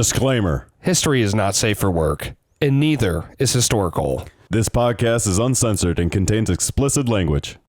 Disclaimer. History is not safe for work, and neither is HistoricHole. This podcast is uncensored and contains explicit language.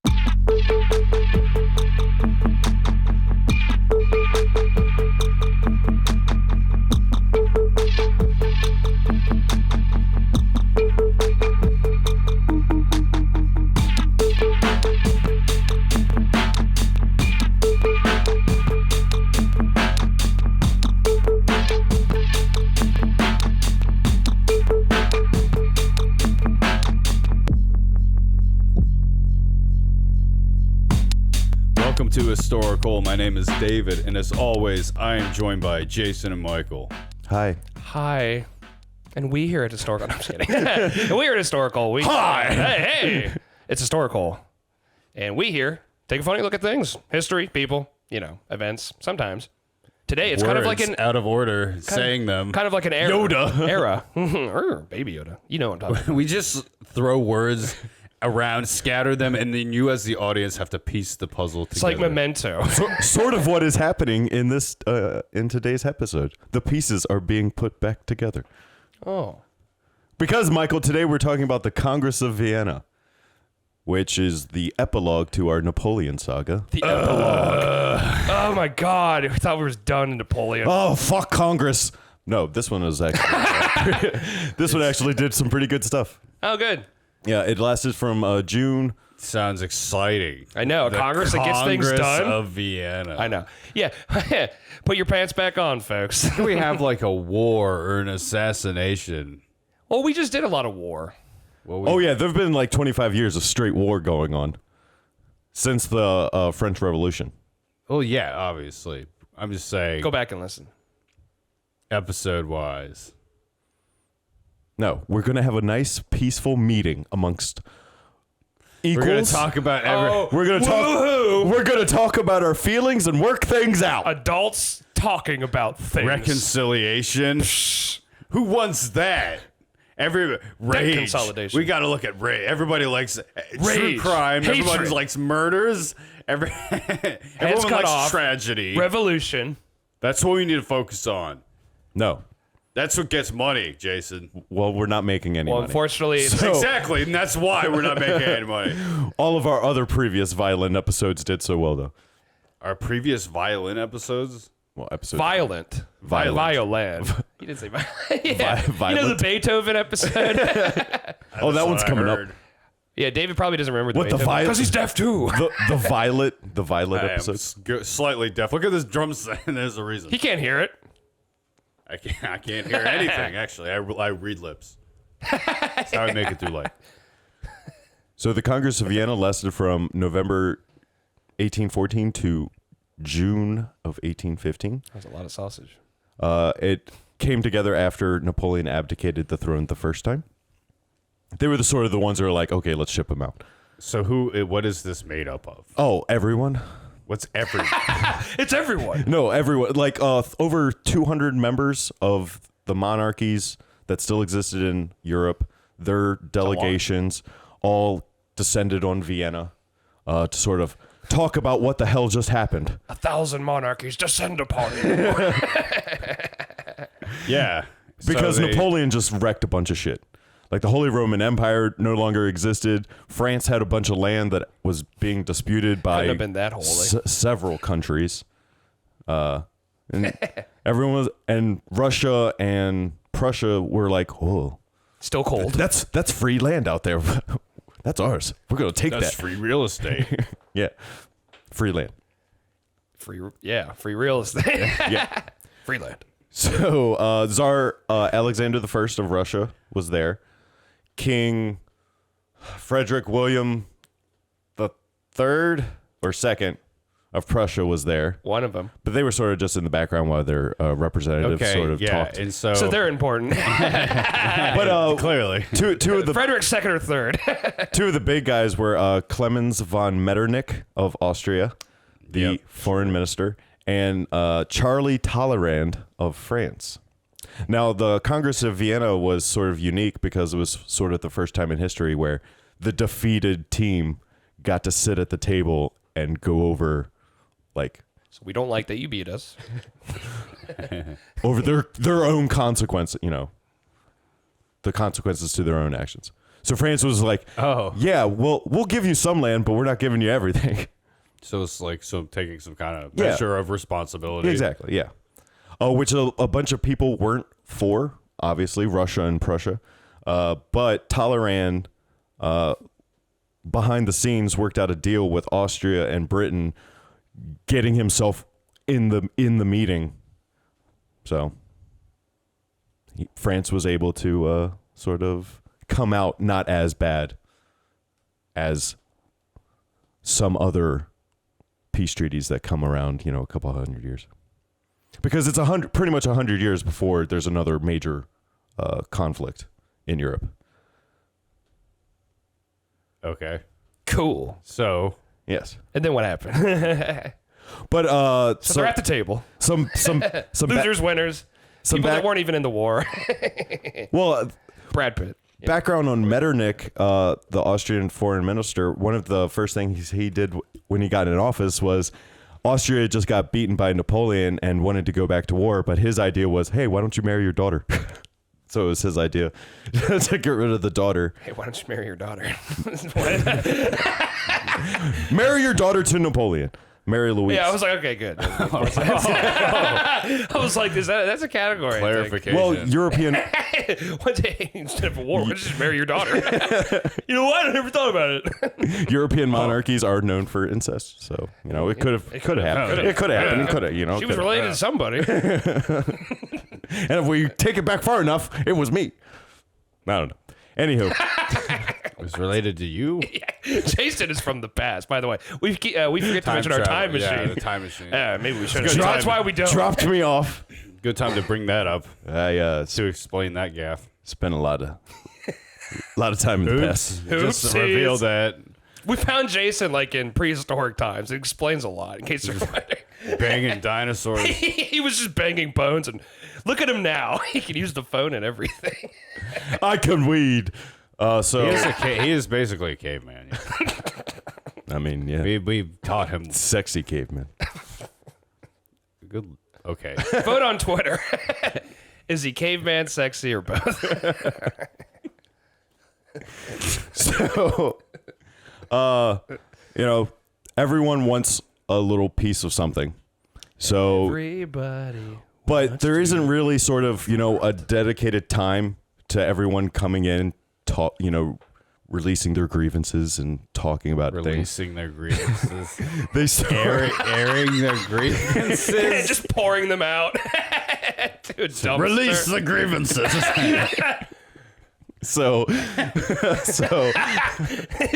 Welcome to HistoricHole. My name is David, and as always, I am joined by Jason and Michael. Hi. Hi. And we here at HistoricHole... No, I'm just kidding. And we here at HistoricHole... Hi! Hey! It's HistoricHole. And we here take a funny look at things. History, people, events, sometimes. Today, it's kind of like an... out of order, saying them. Kind of like an era. Yoda. Era. Baby Yoda. You know what I'm talking about. We just throw words around, scatter them, and then you as the audience have to piece the puzzle together. It's like Memento. Sort of what is happening in this in today's episode. The pieces are being put back together. Oh. Because, Michael, today we're talking about the Congress of Vienna, which is the epilogue to our Napoleon saga. The epilogue. Oh, my God. I thought we were done in Napoleon. Oh, fuck Congress. No, this one was actually... this one actually did some pretty good stuff. Oh, good. Yeah, it lasted from June. Sounds exciting. I know. The Congress that gets things done. Congress of Vienna. I know. Yeah. Put your pants back on, folks. We have like a war or an assassination. Well, we just did a lot of war. Oh, yeah, there have been like 25 years of straight war going on since the French Revolution. Oh, yeah, obviously. I'm just saying. Go back and listen. Episode-wise. No, we're going to have a nice, peaceful meeting amongst equals. We're going to talk about We're going to talk about our feelings and work things out. Adults talking about things. reconciliation. Who wants that? Rage. consolidation. We got to look at rage. Everybody likes true Rage. crime. Hatred. Everybody likes murders. Everyone cut likes off. tragedy. Revolution. That's what we need to focus on. No. That's what gets money, Jason. Well, we're not making any Well, money. unfortunately, it's So- Exactly, and that's why we're not making any money. All of our other previous violent episodes did so well, though. Our previous violin episodes. Well, episodes. violent. Violent. Violin. You didn't say violent. Yeah. Violent. You know the Beethoven episode? Oh, that one's what I coming up. heard. Yeah, David probably doesn't remember the What, the Beethoven. violent? Because he's deaf, too. The Violet I am episodes. slightly deaf. Look at this drum set. There's a reason. He can't hear it. I can't hear anything, actually. I read lips. That's how I make it through life. So the Congress of Vienna lasted from November 1814 to June of 1815. That's a lot of sausage. It came together after Napoleon abdicated the throne the first time. They were the ones who were like, okay, let's ship him out. So what is this made up of? Oh, everyone? What's every? It's everyone. No, everyone. Like over 200 members of the monarchies that still existed in Europe, their delegations all descended on Vienna to sort of talk about what the hell just happened. 1,000 monarchies descend upon you. Yeah. Because So Napoleon just wrecked a bunch of shit. Like the Holy Roman Empire no longer existed. France had a bunch of land that was being disputed by Couldn't have been that holy. several countries. And everyone was, and Russia and Prussia were like, oh, Still cold. that's free land out there. That's ours. We're gonna take That's that. free real estate. Yeah, free land. Free real estate. Yeah. Free land. So Tsar Alexander I of Russia was there. King Frederick William the Third or Second of Prussia was there, One of them. but they were sort of just in the background while their representatives Okay, sort of yeah, talked. and so So they're important. But clearly, two of the Frederick second or third. two of the big guys were Clemens von Metternich of Austria, the Yep. foreign minister, and Charlie Talleyrand of France. Now, the Congress of Vienna was sort of unique because it was sort of the first time in history where the defeated team got to sit at the table and go over, like... So we don't like that you beat us. over their own consequence, the consequences to their own actions. So France was like, Oh. yeah, we'll give you some land, but we're not giving you everything. So it's like taking some kind of measure of responsibility. Exactly, yeah. Which a bunch of people weren't for, obviously, Russia and Prussia. But Talleyrand, behind the scenes, worked out a deal with Austria and Britain, getting himself in the meeting. So France was able to sort of come out not as bad as some other peace treaties that come around, a couple hundred years. Because it's pretty much 100 years before there's another major conflict in Europe. Okay. Cool. So Yes. And then what happened? But So they're at the table. some Losers, winners. some People that back- weren't even in the war. well, Brad Pitt. Yeah. background on Metternich, the Austrian foreign minister. One of the first things he did when he got in office was Austria just got beaten by Napoleon and wanted to go back to war. But his idea was, hey, why don't you marry your daughter? So it was his idea to get rid of the daughter. Hey, why don't you marry your daughter? Marry your daughter to Napoleon. Mary Louise. Yeah, I was like, okay, good. I was like, that's a category. I think. clarification. Well, European. One day, instead of a war, let's just marry your daughter. You know what? I never thought about it. European monarchies are known for incest, so it could have happened. It could have happened. It could have, She was related to somebody. And if we take it back far enough, it was me. I don't know. Anywho, it was related to you. Jason is from the past, by the way. We forget to mention our time machine. Yeah, the time machine. Maybe we should. Good That's time. why we don't. dropped me off. Good time to bring that up I to explain that gaffe. spent a lot of time in the past. Just Oopsies. to reveal that We found Jason like in prehistoric times. It explains a lot. In case you're wondering. banging dinosaurs. He was just banging bones, and look at him now. He can use the phone and everything. I can weed. So He is basically a caveman. I mean, yeah, We taught him sexy caveman. good. Okay. Vote on Twitter. Is he caveman, sexy, or both? So, everyone wants a little piece of something. So, Everybody. but there isn't really sort of, a dedicated time to everyone coming in, releasing their grievances and talking about things. Releasing their grievances. They start, airing their grievances. Just pouring them out. To a dumpster. Release the grievances. so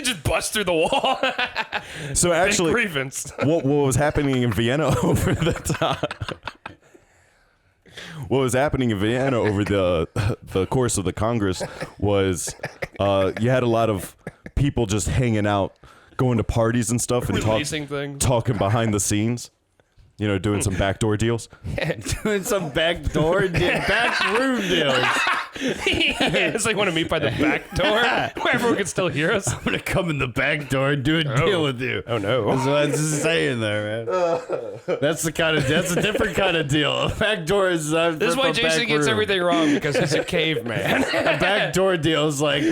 Just bust through the wall. so Big actually, grievance. what was happening in Vienna over the time? What was happening in Vienna over the course of the Congress was you had a lot of people just hanging out, going to parties and stuff, and Releasing things. talking behind the scenes. Doing some backdoor deals. Doing some backroom deals. Yeah, it's like want to meet by the back door where everyone can still hear us. I'm gonna come in the back door and do a deal with you. Oh no. That's what I was just saying there, man. That's a different kind of deal. A back door is This is why Jason gets everything wrong, because he's a caveman. A back door deal is like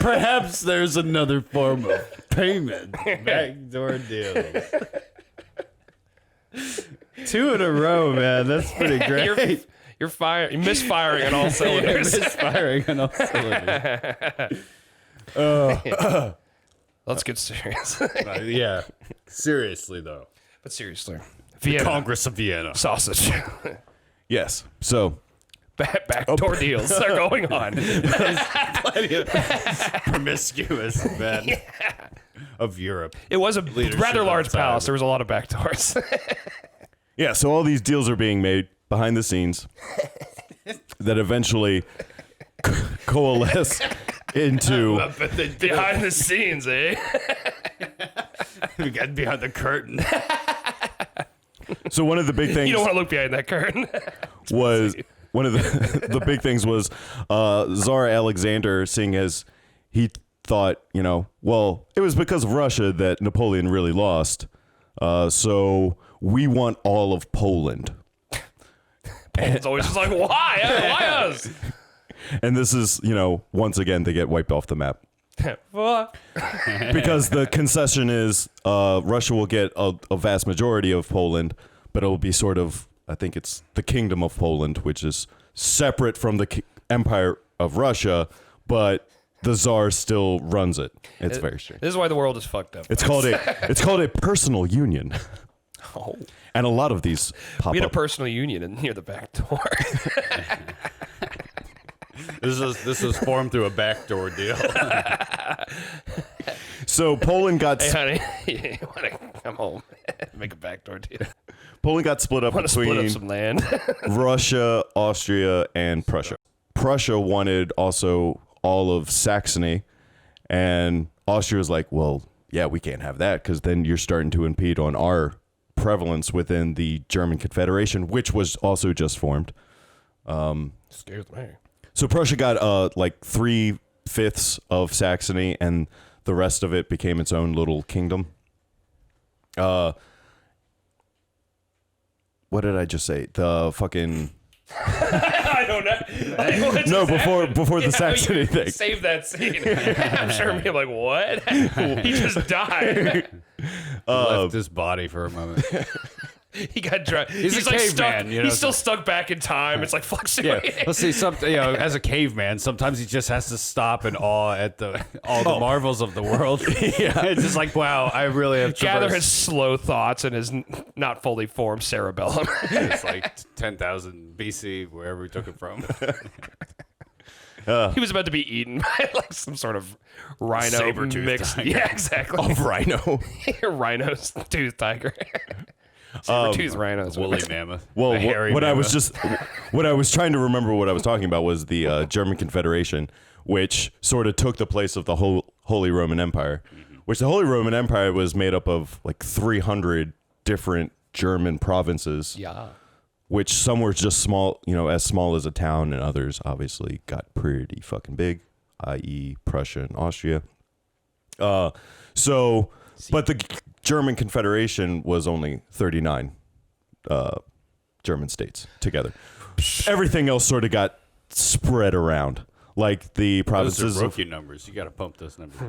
perhaps there's another form of payment. Back door deals. 2 in a row, man. That's pretty great. You're misfiring on all cylinders. Misfiring on all cylinders. Let's get serious. Yeah. Seriously, though. But seriously, Vienna Congress of Vienna. sausage. Yes. So Backdoor deals are going on. Plenty of promiscuous men of Europe. It was a Leadership rather large outside. palace. There was a lot of back doors. yeah. So all these deals are being made behind the scenes that eventually coalesce into. Behind the scenes, eh? We got behind the curtain. So one of the big things You don't want to look behind that curtain. was one of the big things was Tsar Alexander, seeing as he thought, well, it was because of Russia that Napoleon really lost. So we want all of Poland. Poland's always just like, why? Why us? And this is, once again, they get wiped off the map. What? Because the concession is Russia will get a vast majority of Poland, but it will be sort of, I think it's the Kingdom of Poland, which is separate from the Empire of Russia, but the Tsar still runs it. It's very strange. This is why the world is fucked up. It's called a personal union. Oh. And a lot of these pop We had a up. personal union near the back door. This was formed through a backdoor deal. So Poland got Hey, honey, you want to come home? Make a backdoor deal. Poland got split up Want to split up between some land? Russia, Austria, and Prussia. Prussia wanted also all of Saxony, and Austria was like, well, yeah, we can't have that because then you're starting to impede on our prevalence within the German Confederation, which was also just formed. Scares me. So Prussia got like 3/5 of Saxony, and the rest of it became its own little kingdom. What did I just say? The fucking I don't know. What no just before the Yeah, Saxony you thing. Save that scene. I'm sure me like, what? He just died. Left his body for a moment. He got drugged. He's a like caveman, stuck. you know, He's still stuck back in time. It's like fluctuating. Yeah, let's see. As a caveman, sometimes he just has to stop in awe at all the marvels of the world. Yeah, it's just like, wow, I really have Gather his traversed. slow thoughts and his not fully formed cerebellum. It's like 10,000 BC, wherever we took it from. He was about to be eaten by like some sort of rhino Saber-toothed mixed. tiger. Yeah, exactly. Of rhino. Rhino's tooth tiger. Saber-toothed rhinos. Woolly mammoth. Well, The hairy what I mammoth. was trying to remember what I was talking about was the German Confederation, which sort of took the place of the Holy Roman Empire, which the Holy Roman Empire was made up of like 300 different German provinces, Yeah. which some were just small, as small as a town, and others obviously got pretty fucking big, i.e. Prussia and Austria. But the German Confederation was only 39 German states together. Everything else sort of got spread around, like the Those provinces are of, rookie numbers. You got to pump those numbers.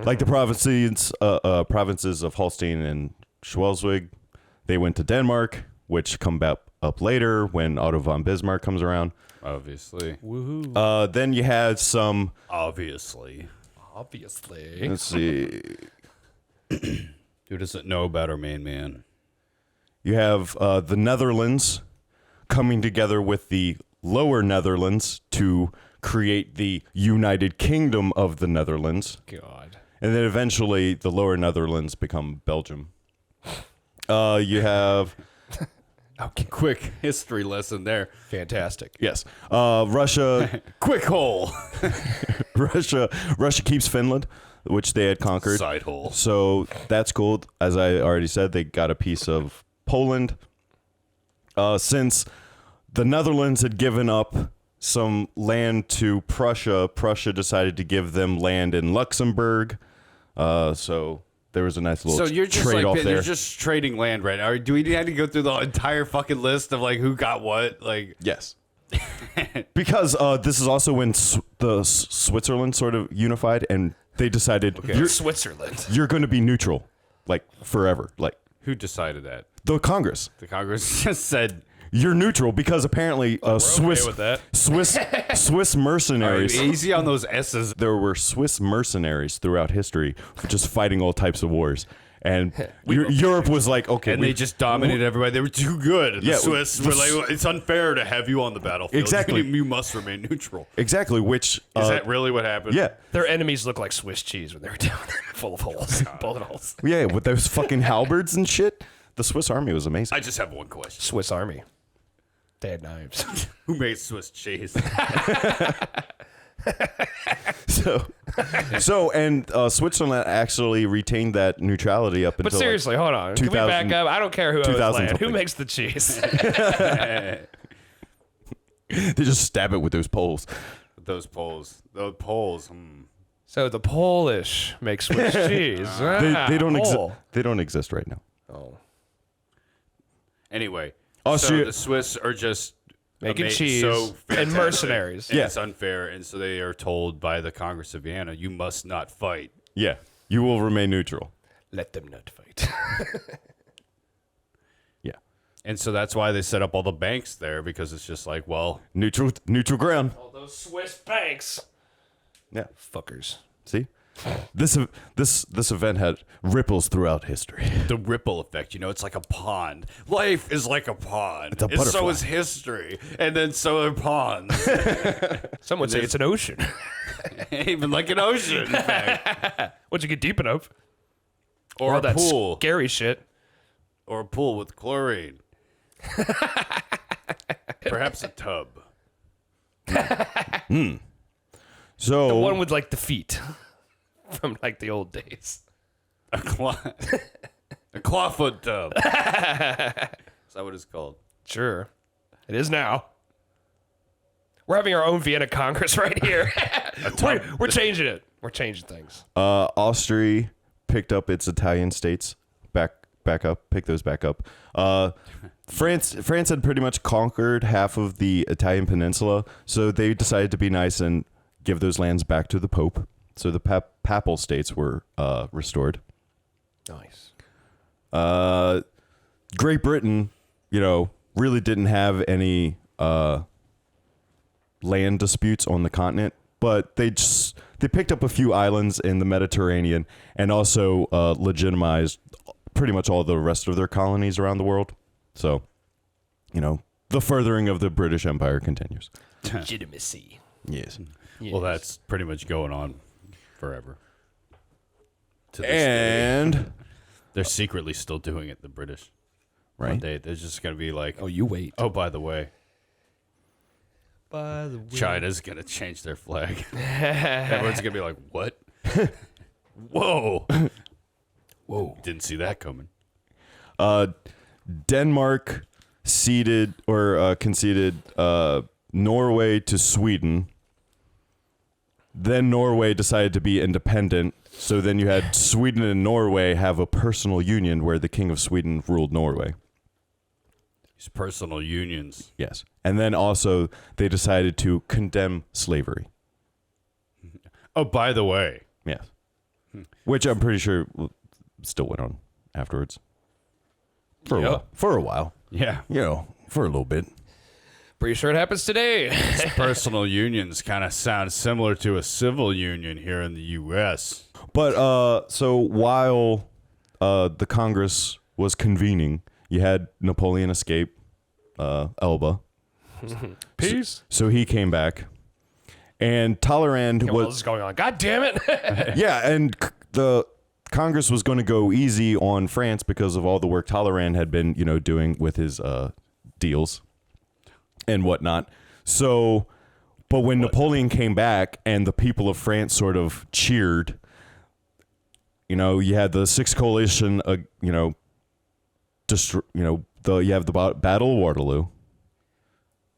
like the provinces of Holstein and Schleswig. They went to Denmark, which come up later when Otto von Bismarck comes around. Obviously. Woohoo. Then you had some. Obviously. Obviously. Let's see. Who doesn't know about our main man? You have the Netherlands coming together with the Lower Netherlands to create the United Kingdom of the Netherlands. God. And then eventually the Lower Netherlands become Belgium. You have, Okay. Quick history lesson there. Fantastic. yes, Russia. Quick hole. Russia keeps Finland, which they had conquered. Side hole. So that's cool. As I already said, they got a piece of Poland. Since the Netherlands had given up some land to Prussia, Prussia decided to give them land in Luxembourg. So there was a nice little So you're just trade-off like there. you're just trading land right now. Do we have to go through the entire fucking list of like who got what? Like Yes. Because this is also when Switzerland sort of unified, and they decided Switzerland. you're going to be neutral, like forever. Like who decided that? the Congress, The Congress just said you're neutral because apparently Swiss with that. Swiss mercenaries. easy on those S's. There were Swiss mercenaries throughout history, just fighting all types of wars. And Europe was like, okay, And they just dominated everybody. They were too good. And Yeah, the Swiss were like, it's unfair to have you on the battlefield. Exactly. You must remain neutral. exactly. Which Is that really what happened? yeah, Their enemies look like Swiss cheese when they were down there, full of holes, bullet holes. yeah, with those fucking halberds and shit. The Swiss army was amazing. I just have one question. Swiss Army. They had knives. Who made Swiss cheese? And Switzerland actually retained that neutrality up until. But seriously, hold on. Can we 2000 back up? I don't care who owns 2000 land. Who something. makes the cheese? They just stab it with those poles. Those poles. So the Polish make Swiss cheese. They don't exist. Pole. They don't exist right now. Oh. Anyway, Austria- so the Swiss are just making ama- cheese, so and fantastic, mercenaries. and Yeah. it's unfair, and so they are told by the Congress of Vienna, you must not fight. Yeah, you will remain neutral. Let them not fight. Yeah, And so that's why they set up all the banks there, because it's just like, well, neutral ground. All those Swiss banks. Yeah, Fuckers. see, this event had ripples throughout history. the ripple effect, it's like a pond. Life is like a pond. It's a And so butterfly. is history. And then so are ponds. Some would say it's an ocean. Even like an ocean, in fact. Once you get deep enough. Or All a that pool. scary shit. Or a pool with chlorine. Perhaps a tub. So The one with like the feet from like the old days. A clawfoot tub. Is that what it's called? Sure. It is now. We're having our own Vienna Congress right here. we're changing it. We're changing things. Austria picked up its Italian states back up, pick those back up. France had pretty much conquered half of the Italian peninsula, so they decided to be nice and give those lands back to the Pope. So the papal states were restored. Nice. Great Britain, really didn't have any land disputes on the continent, but they picked up a few islands in the Mediterranean and also legitimized pretty much all the rest of their colonies around the world. So, the furthering of the British Empire continues. Legitimacy. Yes. Well, that's pretty much going on forever. To this day. And They're secretly still doing it, the British. One right. day they're just going to be like, Oh, you wait. oh, by the way, By the way. China's going to change their flag. Everyone's going to be like, what? Whoa. Whoa. Didn't see that coming. Denmark conceded Norway to Sweden. Then Norway decided to be independent. So then you had Sweden and Norway have a personal union where the king of Sweden ruled Norway. These personal unions. Yes. And then also they decided to condemn slavery. Oh, by the way. Yes. Which I'm pretty sure still went on afterwards. For a while. Yeah. For a little bit. Pretty sure it happens today. Personal unions kind of sound similar to a civil union here in the U.S. But so while the Congress was convening, you had Napoleon escape Elba. Peace. So he came back. And Talleyrand What else was is going on? God damn it. yeah, and the Congress was going to go easy on France because of all the work Talleyrand had been, doing with his deals and whatnot. So, but when Napoleon came back and the people of France sort of cheered, you had the Sixth Coalition, you have the Battle of Waterloo,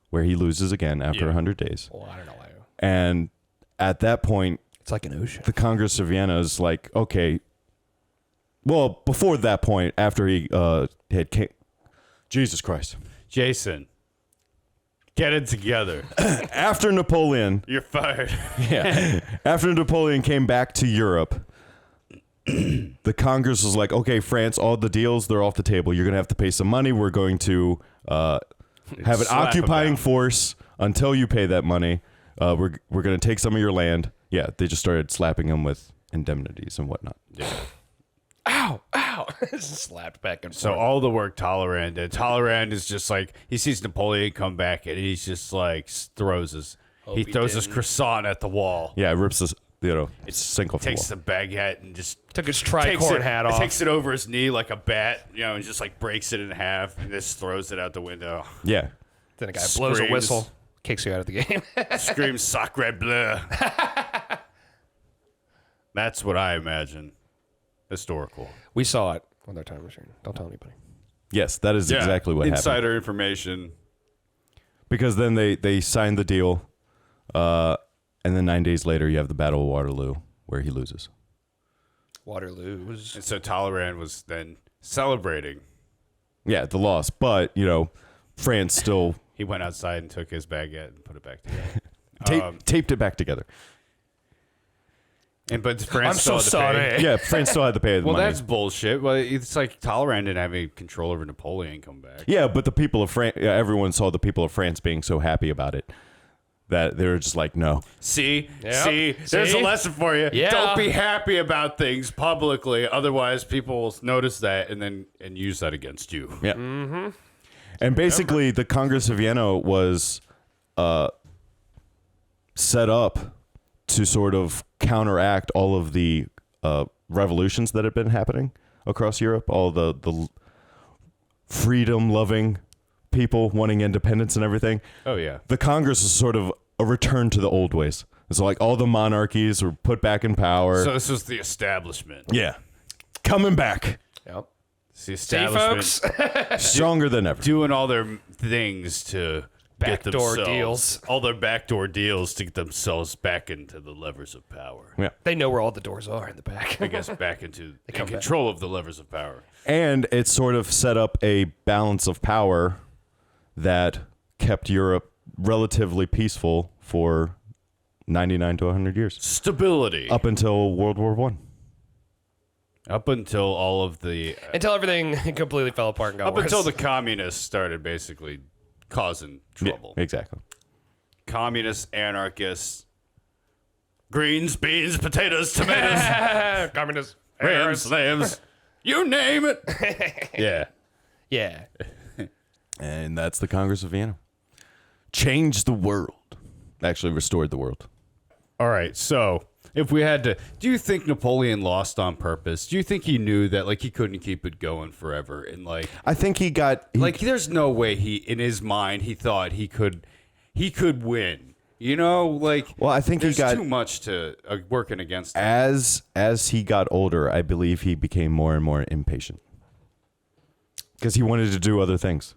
where he loses again after 100 days. Well, I don't know why. And at that point, It's like an ocean. the Congress of Vienna is like, okay. Well, before that point, after he Jesus Christ. Jason, get it together. After Napoleon, You're fired. after Napoleon came back to Europe, the Congress was like, okay, France, all the deals, they're off the table. You're going to have to pay some money. We're going to have an Slap 'em occupying down. force until you pay that money. We're going to take some of your land. Yeah, they just started slapping him with indemnities and whatnot. Yeah. Ow. Slapped back and forth. So all the work Talleyrand did. Talleyrand is just like, he sees Napoleon come back and he's just like throws his he his didn't. croissant at the wall. Yeah, it rips this, sink off the Takes wall. the baguette and just Took his takes tricorn it, hat off. takes it over his knee like a bat, and just like breaks it in half and just throws it out the window. Yeah. Then a guy blows a Screams. whistle, kicks you out of the game. Screams sacre bleu. That's what I imagine. Historical. We saw it on their time machine. Don't tell anybody. Yes, that is exactly what happened. Insider information. Because then they signed the deal, and then 9 days later you have the Battle of Waterloo where he loses. Waterloo was And so Talleyrand was then celebrating. Yeah, the loss, but France still He went outside and took his baguette and put it back together. Taped it back together. But France I'm so still had to pay. sorry. Yeah, France still had to pay the Well, money. that's bullshit. Well, it's like Talleyrand didn't have any control over Napoleon come back. Yeah, but the people of France, everyone saw the people of France being so happy about it that they were just like, no. See? Yep. See? There's See? a lesson for you. Yeah. Don't be happy about things publicly. Otherwise, people will notice that and use that against you. Yeah. Mm-hmm. And basically, the Congress of Vienna was set up to sort of counteract all of the revolutions that had been happening across Europe, all the freedom-loving people wanting independence and everything. Oh, yeah. The Congress is sort of a return to the old ways. So like all the monarchies were put back in power. So this was the establishment. Yeah. Coming back. Yep. It's the See, establishment folks? Stronger than ever. doing all their things to get Backdoor themselves, deals. all their backdoor deals to get themselves back into the levers of power. Yeah. They know where all the doors are in the back. I guess back into come back. control of the levers of power. And it sort of set up a balance of power that kept Europe relatively peaceful for 99 to 100 years. Stability. Up until World War One. Up until all of the... Until everything completely fell apart and got up worse. until the communists started basically causing trouble. Yeah, exactly. Communists, anarchists, greens, beans, potatoes, tomatoes, Communist rams, lambs, you name it. Yeah. Yeah. And that's the Congress of Vienna. Changed the world. Actually restored the world. All right, so if we had to, do you think Napoleon lost on purpose? Do you think he knew that like he couldn't keep it going forever and like I think he got like there's no way he in his mind he thought he could win. You know, like well, I think he there's got too much to working against him. as he got older, I believe he became more and more impatient. Because he wanted to do other things.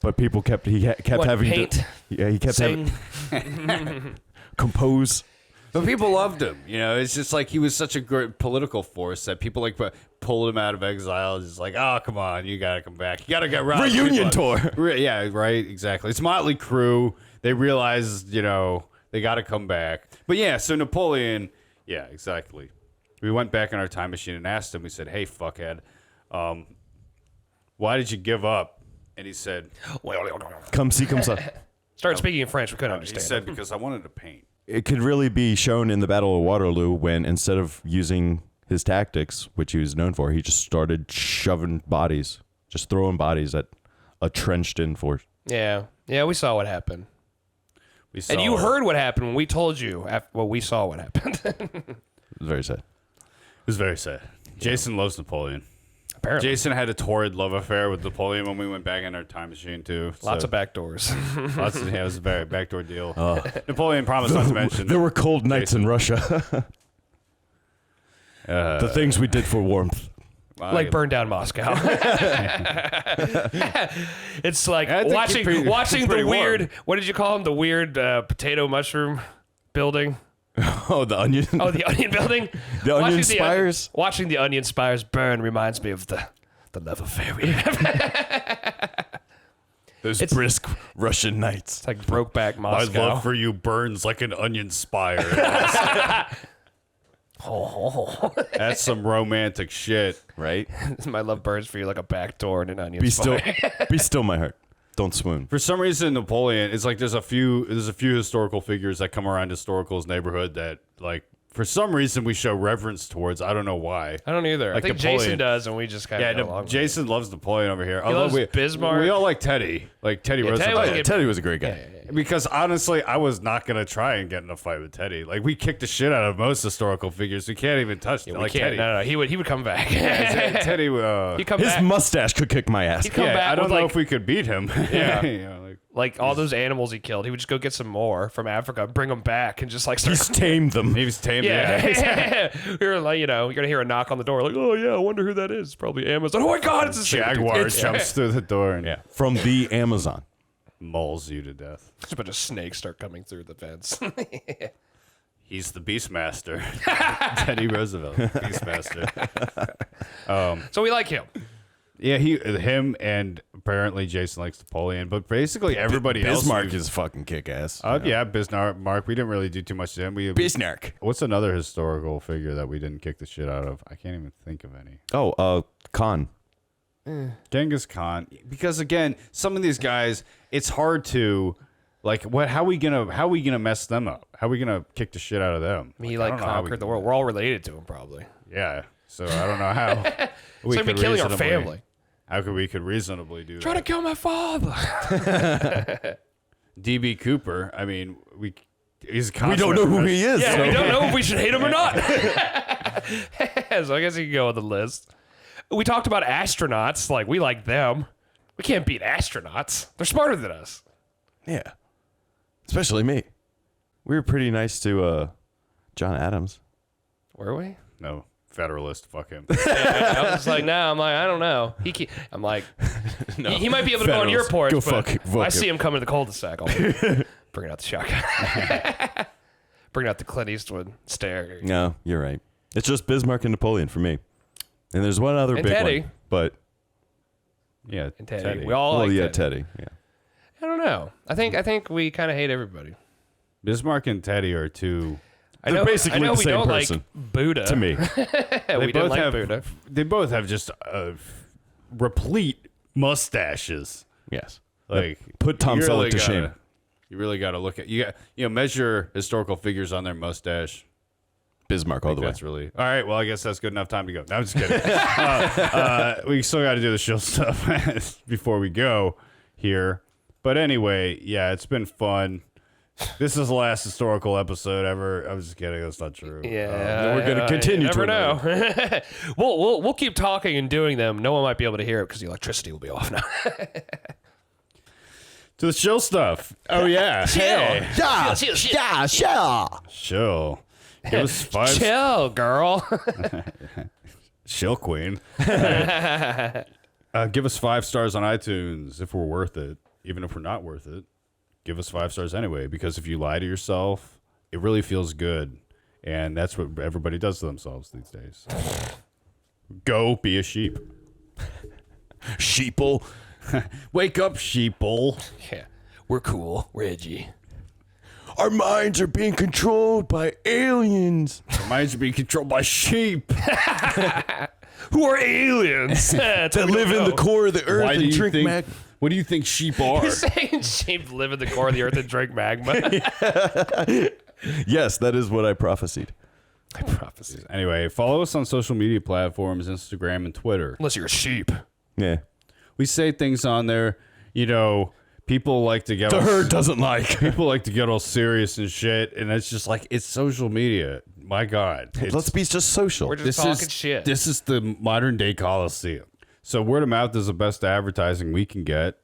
But people kept What, having paint? to yeah, he kept Sing? having compose. But people loved him. You know, it's just like he was such a great political force that people like pulled him out of exile. It's like, oh, come on, you got to come back. You got to get around. Reunion tour. Yeah, right, exactly. It's Motley Crue. They realized, you know, they got to come back. But yeah, so Napoleon, yeah, exactly. We went back in our time machine and asked him, we said, hey, fuckhead, why did you give up? And he said, Come see, come see. Started speaking in French. We couldn't he understand. said, because I wanted to paint. It could really be shown in the Battle of Waterloo when instead of using his tactics, which he was known for, he just started shoving bodies, just throwing bodies at a trenched-in force. Yeah. Yeah, we saw what happened. We saw And you heard what happened when we told you we saw what happened. It was very sad. It was very sad. Jason loves Napoleon. Apparently. Jason had a torrid love affair with Napoleon when we went back in our time machine, too. Lots of back doors. Lots of, yeah, it was a very backdoor deal. Napoleon promised not to mention. There were cold nights in Russia. The things we did for warmth. Like burn down Moscow. It's like I think watching pretty the weird, warm. what did you call them? The weird potato mushroom building. Oh, the onion. Oh, the onion building. The onion Watching spires? Watching the onion spires burn reminds me of the love affair we have. Those brisk Russian nights. It's like Brokeback My Moscow. love for you burns like an onion spire. That's some romantic shit. Right? My love burns for you like a back door in an onion Be spire. still, be still, my heart. Don't swoon. For some reason, Napoleon, it's like there's a few historical figures that come around historical's neighborhood that, like, for some reason we show reverence towards. I don't know why. I don't either. Like I think Napoleon. Jason does, and we just kind Yeah, of go along with it. Jason loves Napoleon over here. loves Bismarck. We all like Teddy. Like Teddy Teddy Roosevelt. was Yeah, good. Teddy was a great guy. Because honestly, I was not gonna try and get in a fight with Teddy. Like we kicked the shit out of most historical figures. We can't even touch them. We Like can't. Teddy. No, he would come back. Teddy. He'd come His back. mustache could kick my ass. He'd come back I don't with know like, if we could beat him. Yeah. You know, like all those animals he killed. He would just go get some more from Africa, bring them back, and just like start. He's tamed them. he was tamed. Yeah, you're like, you're gonna hear a knock on the door, like, oh yeah, I wonder who that is. Probably Amazon. Oh my God, it's a Jaguar It's jumps through the door and From the Amazon. mauls you to death. Just a bunch of snakes start coming through the vents. He's the Beastmaster. Teddy Roosevelt, Beastmaster. So we like him. Yeah, him and apparently Jason likes Napoleon, but basically everybody else. Bismarck is fucking kick ass. Yeah, Bismarck. We didn't really do too much to him. Bismarck. What's another historical figure that we didn't kick the shit out of? I can't even think of any. Oh, Khan. Genghis Khan. Because again, some of these guys, it's hard to like. How we gonna mess them up? How we gonna kick the shit out of them? He I don't know how conquered the world. We're all related to him, probably. Yeah. So I don't know how. It's like me killing our family. How could we reasonably do Try that? to kill my father. DB Cooper. I mean, he's We don't know who he is. Yeah, so. we don't know if we should hate him or not. So I guess you can go on the list. We talked about astronauts. Like, we like them. We can't beat astronauts. They're smarter than us. Yeah. Especially me. We were pretty nice to John Adams. Were we? No, Federalist. Fuck him. I was like, no. I'm like, I don't know. I'm like, he might be able to go on your porch, Go but fuck I see him coming to the cul-de-sac. I'll bring out the shotgun. Bring out the Clint Eastwood stare. No, you're right. It's just Bismarck and Napoleon for me. And there's one other And big Teddy. one. But Yeah, And Teddy. We all like Teddy. Teddy. Yeah. I don't know. I think we kind of hate everybody. Bismarck and Teddy are two. They're basically I know the we same don't person like Buddha. to me. We didn't like Buddha. They both have just replete mustaches. Yes. Like Put Tom you Selleck really to gotta- shame. You really got to look at measure historical figures on their mustache. Bismarck all the way. That's really all right. Well, I guess that's good enough time to go. No, I'm just kidding. We still got to do the show stuff before we go here. But anyway, yeah, it's been fun. This is the last historical episode ever. I was just kidding. That's not true. Yeah, we're gonna continue you never to know. we'll keep talking and doing them. No one might be able to hear it because the electricity will be off now. To the show stuff. Oh yeah. Hey. Chill. Give us 5. Chill, girl. Chill, Queen. Give us 5 stars on iTunes if we're worth it. Even if we're not worth it, give us 5 stars anyway. Because if you lie to yourself, it really feels good, and that's what everybody does to themselves these days. Go be a sheep. Sheeple. Wake up, sheeple. Yeah, we're cool. We're edgy. Our minds are being controlled by aliens. Our minds are being controlled by sheep. Who are aliens? That live in the core of the earth Why do and you drink think? magma. What do you think sheep are? He's saying sheep live in the core of the earth and drink magma. Yes, that is what I prophesied. I prophesy. Anyway, follow us on social media platforms, Instagram and Twitter. Unless you're a sheep. Yeah. We say things on there, people like to get The all, herd doesn't like. people like to get all serious and shit, and it's just like it's social media. My God. Let's be just social. We're just talking shit. This is the modern day Coliseum. So word of mouth is the best advertising we can get,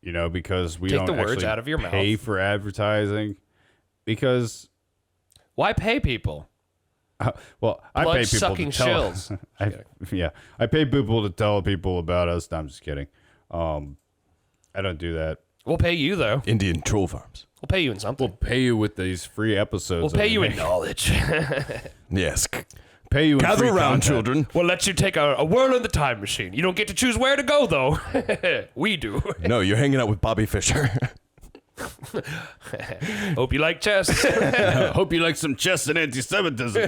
because we Take don't the words actually out of your mouth. pay for advertising because Why pay people? I pay people to Blood-sucking tell shills. I pay people to tell people about us. No, I'm just kidding. I don't do that. We'll pay you, though. Indian troll farms. We'll pay you in something. We'll pay you with these free episodes. We'll pay you in knowledge. Yes. Pay you in Gather free around, content. children. We'll let you take a whirl in the time machine. You don't get to choose where to go, though. We do. No, you're hanging out with Bobby Fischer. Hope you like chess. Hope you like some chess and anti-Semitism.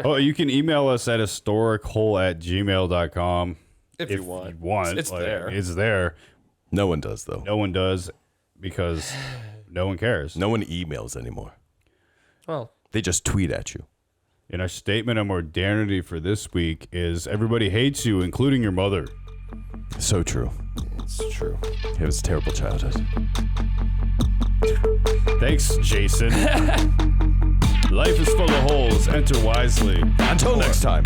You can email us at historichole@gmail.com. If you want. It's there. It's there. No one does, though. No one does because no one cares. No one emails anymore. Well, They just tweet at you. And our statement of modernity for this week is everybody hates you, including your mother. So true. it's true. It was a terrible childhood. Thanks, Jason. Life is full of holes. Enter wisely. Until next time.